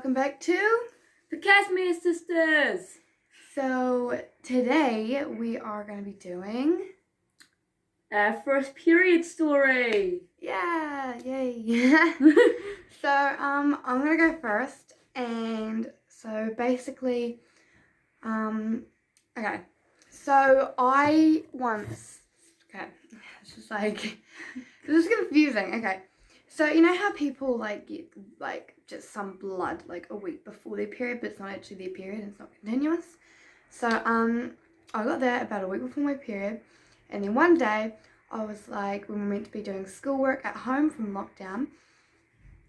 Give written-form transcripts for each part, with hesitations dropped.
welcome back to The Casimir Sisters. So today we are going to be doing Our first period story. yay. So I'm going to go first, and so basically okay. So I once it's just like this is confusing. Okay. So you know how people get just some blood like a week before their period, but it's not actually their period and it's not continuous. So I got that about a week before my period, and then one day I was like, when we were meant to be doing schoolwork at home from lockdown,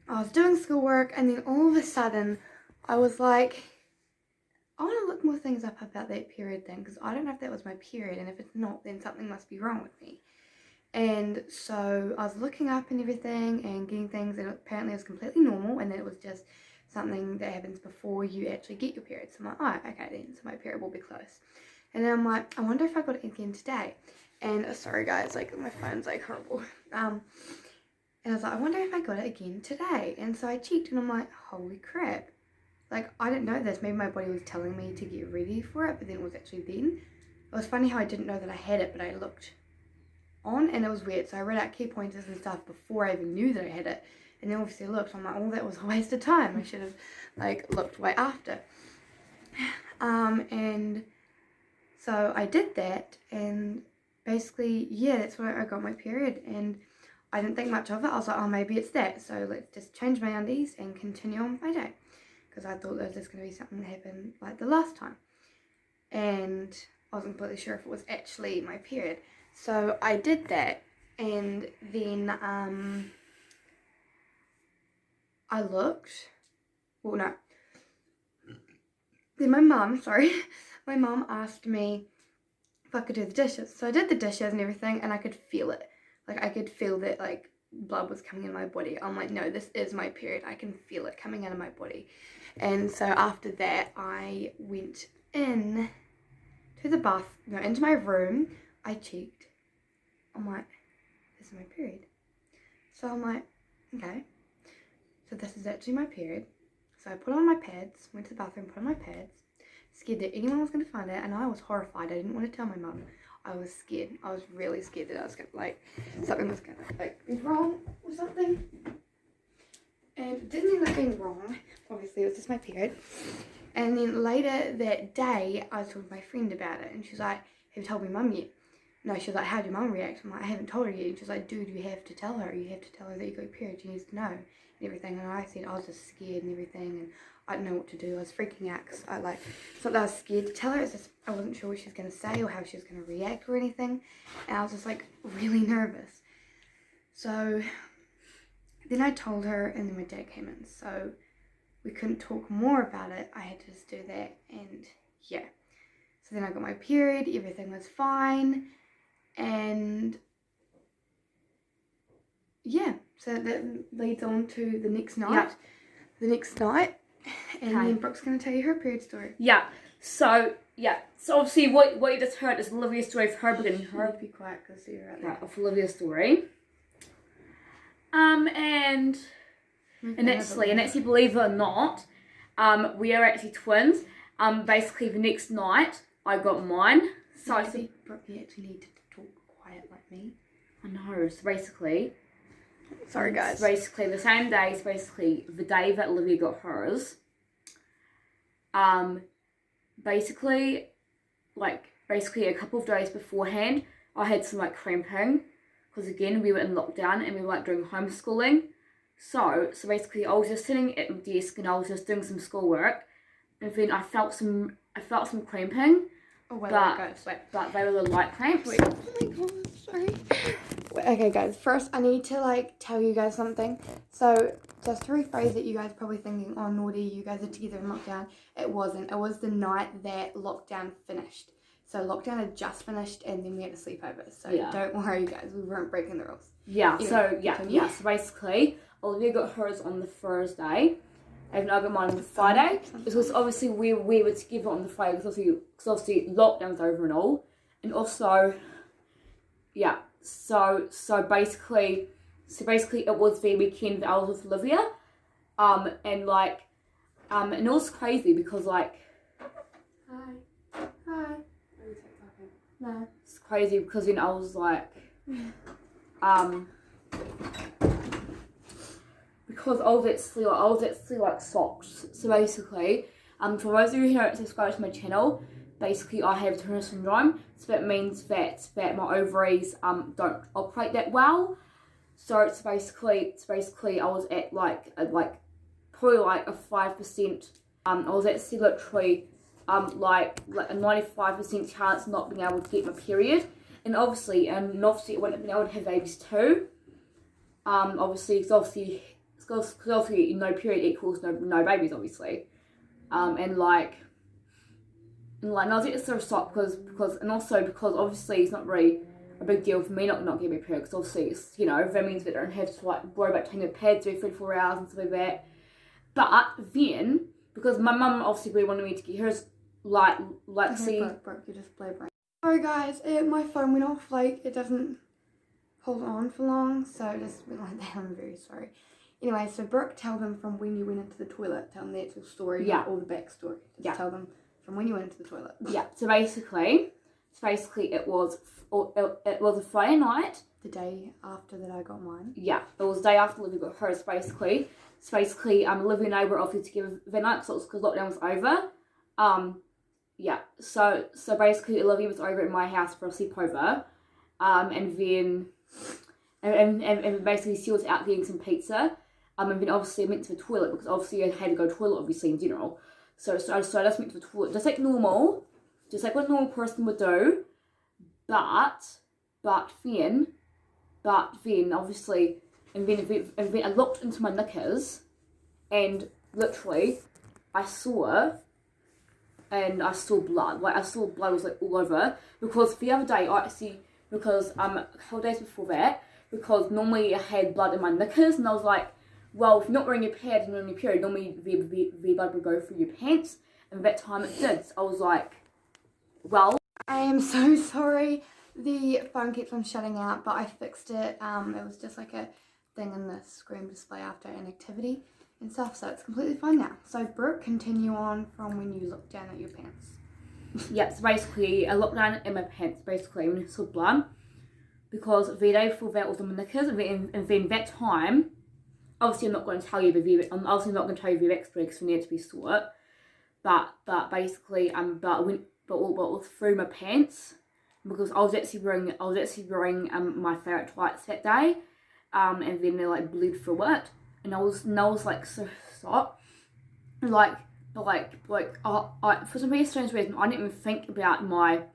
I was doing schoolwork, and then all of a sudden I was like, I want to look more things up about that period thing, because I don't know if that was my period, and if it's not, then something must be wrong with me. And so I was looking up and everything and getting things, and apparently it was completely normal, and then it was just something that happens before you actually get your period. So I'm like, oh, okay then, so my period will be close. And then I'm like, I wonder if I got it again today. And sorry guys, like my phone's like horrible. And I was like, I wonder if I got it again today. And so I checked, and I'm like, holy crap. Like, I didn't know this. Maybe my body was telling me to get ready for it, but then it was actually then. It was funny how I didn't know that I had it, but I looked on, and it was weird. So I read out key pointers and stuff before I even knew that I had it, and then obviously I looked. I'm like, oh, that was a waste of time. I should have looked way after. And so I did that, and basically, yeah, that's when I got my period, and I didn't think much of it. I was like, oh, maybe it's that. So let's just change my undies and continue on with my day, because I thought there was just going to be something that happened like the last time, and I wasn't completely sure if it was actually my period. So I did that, and then I looked. Well, no. Then my mum asked me if I could do the dishes. So I did the dishes and everything, and I could feel it. Like, I could feel that blood was coming in my body. I'm like, no, this is my period. I can feel it coming out of my body. And so after that, I went into my room. I checked. I'm like, this is my period. So I'm like, okay, so this is actually my period. So I put on my pads, went to the bathroom, put on my pads, scared that anyone was going to find it, and I was horrified. I didn't want to tell my mum. I was scared. I was really scared that I was going to, something was going to, be wrong or something. And it didn't end up being wrong. Obviously, it was just my period. And then later that day, I told my friend about it, and she's like, have you told my mum yet? No, she was like, how'd your mum react? I'm like, I haven't told her yet. And she's like, dude, you have to tell her. You have to tell her that you got your period. She needs to know and everything. And I said I was just scared and everything, and I didn't know what to do. I was freaking out because it's not that I was scared to tell her. It's just I wasn't sure what she was going to say or how she was going to react or anything. And I was just really nervous. So then I told her, and then my dad came in. So we couldn't talk more about it. I had to just do that, and yeah. So then I got my period. Everything was fine. And yeah, so that leads on to the next night. Yep. The next night, and then Brooke's going to tell you her period story. Yeah. So obviously what you just heard is Olivia's story of her beginning Her be quiet because you're out there. Right, of Olivia's story. And actually, believe it or not, we are actually twins. Basically the next night I got mine. So I think Brooke, you actually need to talk quiet like me. I know. So basically, sorry guys. Basically, the same day is basically the day that Olivia got hers. Basically a couple of days beforehand, I had some cramping, because again we were in lockdown and we were doing homeschooling. So basically, I was just sitting at my desk and I was just doing some schoolwork, and then I felt some cramping. Oh, wait, but they were the light cramps. Wait, oh my god, sorry. Okay guys, first I need to tell you guys something. So just to rephrase it, you guys are probably thinking, oh naughty, you guys are together in lockdown. It wasn't. It was the night that lockdown finished. So lockdown had just finished, and then we had a sleepover. So Don't worry guys, we weren't breaking the rules. Yeah, anyway, So basically, Olivia got hers on the Thursday, and I got mine on the Friday. Because obviously we were together on the Friday, because obviously lockdown was over and all. And also, yeah, so basically it was the weekend that I was with Olivia. And And it was crazy because like, Hi. No. it's crazy because then I was like, because I was actually like socks. So basically, for those of you who don't subscribe to my channel, basically I have Turner syndrome. So that means that my ovaries don't operate that well. So it's basically I was at like probably like a 5%. I was actually literally like a 95% chance not being able to get my period, and obviously I wouldn't have been able to have babies too. Obviously no period equals no babies, obviously. And like I was just sort of shocked because obviously it's not really a big deal for me not getting my period, because obviously it's, you know, that means that I don't have to like worry about taking the pads every 3 to 4 hours and stuff like that. But then, because my mum obviously really wanted me to get hers, Okay, see. broke. You just play break. Sorry guys, my phone went off. Like, it doesn't hold on for long, so it just went like that. I'm very sorry. Anyway, so Brooke, tell them from when you went into the toilet. Tell them the actual story, Yeah. not all the backstory. Just tell them from when you went into the toilet. Yeah. So basically, it was a Friday night. The day after that I got mine. Yeah, it was the day after Olivia got hers, basically. So basically, Olivia and I were offered together that night because lockdown was over. Yeah. So basically, Olivia was over at my house for a sleepover. And then and basically she was out getting some pizza. And then obviously I went to the toilet because obviously I had to go to the toilet obviously in general. So I just went to the toilet just like normal, just like what a normal person would do. But then obviously and then I looked into my knickers and literally I saw blood. Like I saw blood was like all over, because the other day because a couple days before that, because normally I had blood in my knickers, and I was like, well, if you're not wearing your pads and you're on your period, normally the blood would go through your pants, and that time it did. So I was like, well, I am so sorry. The phone keeps on shutting out, but I fixed it. It was just like a thing in the screen display after an activity and stuff, so it's completely fine now. So Brooke, continue on from when you looked down at your pants. Yeah, so basically I looked down in my pants basically when I saw blood, because the day before that was on my knickers, and then that time, obviously I'm not going to tell you the backstory because we need to be sore, but basically but it was through my pants, because I was actually wearing my favourite tights that day, and then they like bled through it, and I was like so shocked, for some very strange reason I didn't even think about my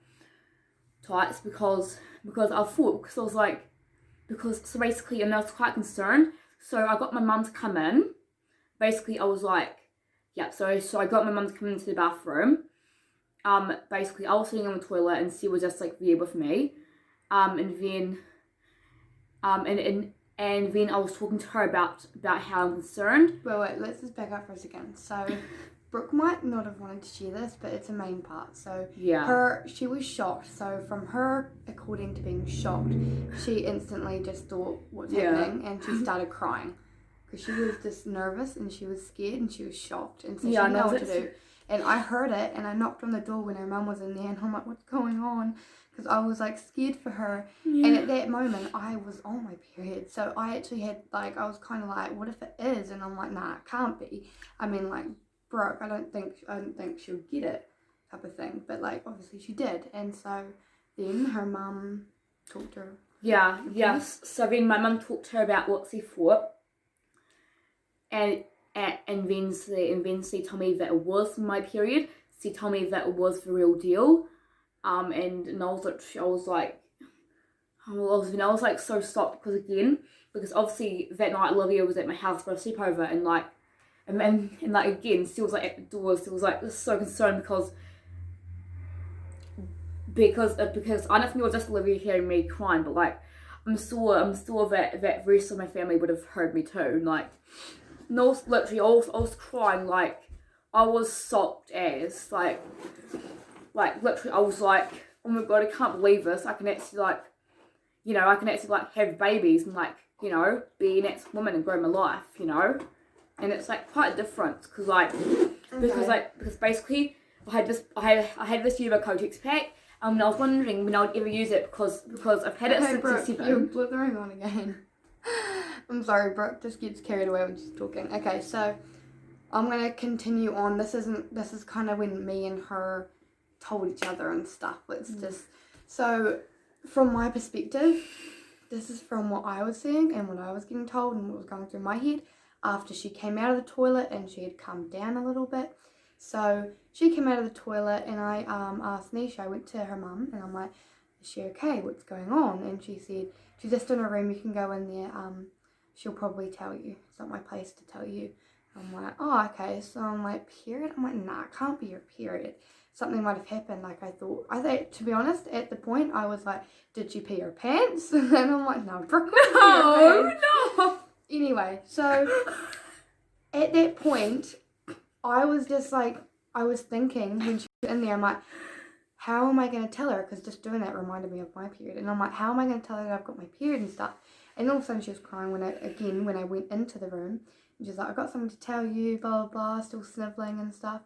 tights because I thought, because I was like, so basically, and I was quite concerned, so I got my mum to come in. Basically I was like, yeah, so I got my mum to come into the bathroom. Basically I was sitting on the toilet and she was just like there with me, and then and then I was talking to her about how I'm concerned. Wait, let's just back up for a second. So Brooke might not have wanted to share this, but it's a main part. So yeah, she was shocked. So from her, according to being shocked, she instantly just thought what's happening, and she started crying because she was just nervous and she was scared and she was shocked, and so she didn't know what to do. And I heard it, and I knocked on the door when her mum was in there, and I'm like, what's going on? Because I was like scared for her. And at that moment I was on my period, so I actually had like, I was kind of like, what if it is? And I'm like, nah, it can't be. I mean, like, Brooke, I don't think she'll get it, type of thing. But like, obviously she did, and so then her mum talked to her. Yes. So then my mum talked to her about what she thought, and then she told me that it was my period. She told me that it was the real deal. And I was like so shocked, because obviously that night Olivia was at my house for a sleepover, and like again she was like at the door. She was like so concerned because I don't think it was just Olivia hearing me crying, but like I'm sure that the rest of my family would have heard me too. Like, no, literally I was crying, like I was shocked as like literally I was like, oh my god, I can't believe this. I can actually like have babies and like, be an ex woman and grow my life, and it's like quite a difference because basically I had this Uber Kotex pack. And I was wondering when I would ever use it because I've had it since Brooke, 7. you're blithering on again. I'm sorry, Brooke just gets carried away when she's talking. Okay, so I'm gonna continue on. This is kind of when me and her told each other and stuff. It's just so from my perspective, this is from what I was seeing and what I was getting told and what was going through my head after she came out of the toilet and she had calmed down a little bit. So she came out of the toilet and I asked Nisha, I went to her mum and I'm like, is she okay? What's going on? And she said, she's just in her room, you can go in there. She'll probably tell you. It's not my place to tell you. I'm like, oh, okay. So I'm like, period? I'm like, nah, it can't be your period. Something might have happened. Like I thought, to be honest, at the point I was like, did she pee her pants? And I'm like, no, Brooke would pee her pants. No. Anyway, so at that point, I was just like, I was thinking when she was in there, I'm like, how am I going to tell her? Because just doing that reminded me of my period. And I'm like, how am I going to tell her that I've got my period and stuff? And all of a sudden she was crying when I went into the room. And she was like, I got something to tell you, blah, blah, blah, still sniveling and stuff.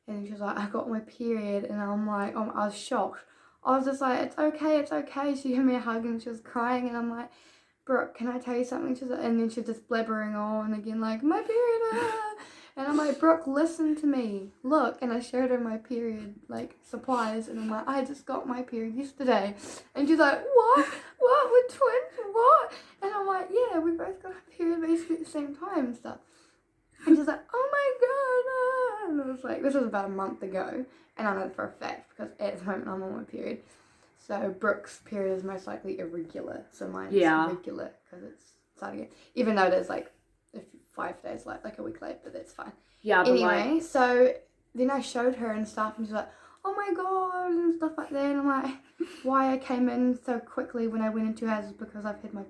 And she was like, I got my period. And I'm like, oh, I was shocked. I was just like, it's okay. She gave me a hug and she was crying. And I'm like, Brooke, can I tell you something? She's like, and then she's just blabbering on again, like, my period. And I'm like, Brooke, listen to me. Look. And I showed her my period, like, supplies. And I'm like, I just got my period yesterday. And she's like, what? What? We're twins? What? And I'm like, yeah, we both got our period basically at the same time and stuff. And she's like, oh my God. And I was like, this was about a month ago. And I know for a fact because at the moment I'm on my period. So Brooke's period is most likely irregular. So mine's regular because it's starting it. Even though there's like 5 days late, like a week late, but that's fine. Yeah, but anyway, so then I showed her and stuff and she's like, oh my God, and stuff like that. And I'm like, why I came in so quickly when I went into hers is because I've had my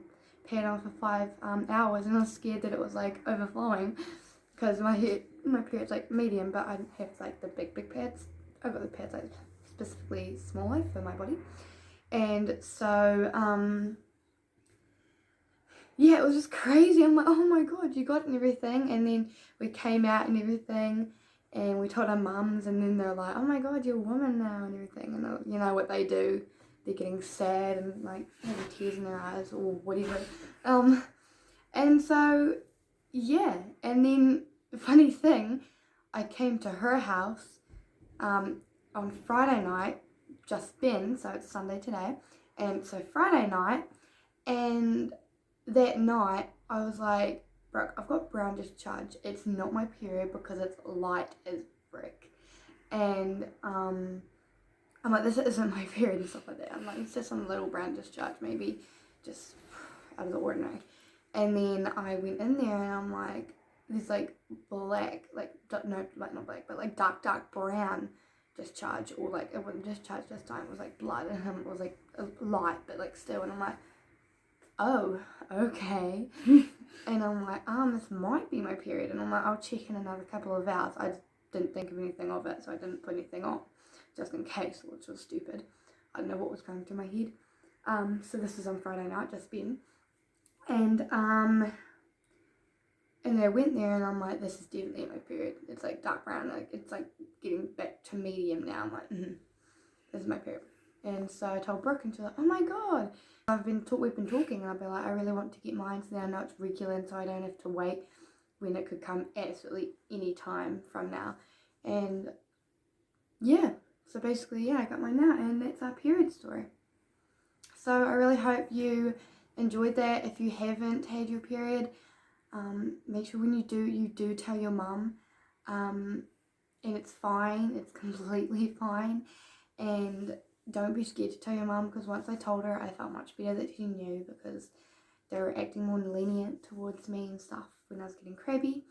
pad on for 5 hours and I was scared that it was like overflowing because my period's like medium, but I have like the big pads. I've got the pads like specifically smaller for my body. And so, yeah, it was just crazy. I'm like, oh my God, you got it and everything. And then we came out and everything and we told our mums and then they're like, oh my God, you're a woman now and everything. And you know what they do. They're getting sad and like having tears in their eyes or whatever. And so, yeah. And then the funny thing, I came to her house on Friday night, just been, so it's Sunday today. And so Friday night, and that night I was like, Brooke, I've got brown discharge. It's not my period because it's light as brick. And I'm like, this isn't my period and stuff like that. I'm like, it's just some little brown discharge, maybe just out of the ordinary. And then I went in there and I'm like, this like black, like, no, like not black, but like dark brown discharge, or like it wasn't discharge this time, it was like blood, and it was like light but like still, and I'm like, oh, okay. And I'm like, this might be my period, and I'm like, I'll check in another couple of hours. I just didn't think of anything of it, so I didn't put anything on just in case, which was stupid. I don't know what was going through my head. So this was on Friday night, just been, and I went there and I'm like, this is definitely my period. It's like dark brown, like it's like getting back to medium now. I'm like, this is my period. And so I told Brooke and she's like, oh my God. We've been talking and I'll be like, I really want to get mine so now I know it's regular and so I don't have to wait when it could come absolutely any time from now. And yeah, so basically, yeah, I got mine now and that's our period story. So I really hope you enjoyed that. If you haven't had your period, make sure when you do tell your mum, and it's fine, it's completely fine, and don't be scared to tell your mum, because once I told her I felt much better that she knew, because they were acting more lenient towards me and stuff when I was getting crabby.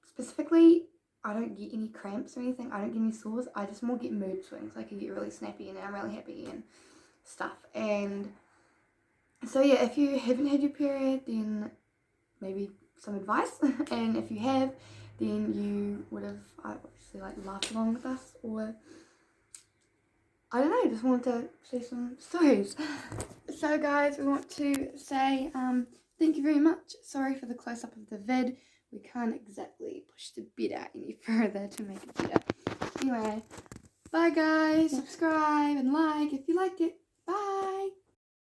Specifically, I don't get any cramps or anything, I don't get any sores, I just more get mood swings, like I get really snappy and I'm really happy and stuff. And so yeah, if you haven't had your period, then maybe some advice, and if you have, then you would have obviously like laughed along with us, or I don't know, just wanted to say some stories. So guys, we want to say thank you very much. Sorry for the close-up of the vid. We can't exactly push the bed out any further to make it better. Anyway, bye guys. Subscribe and like if you liked it. Bye.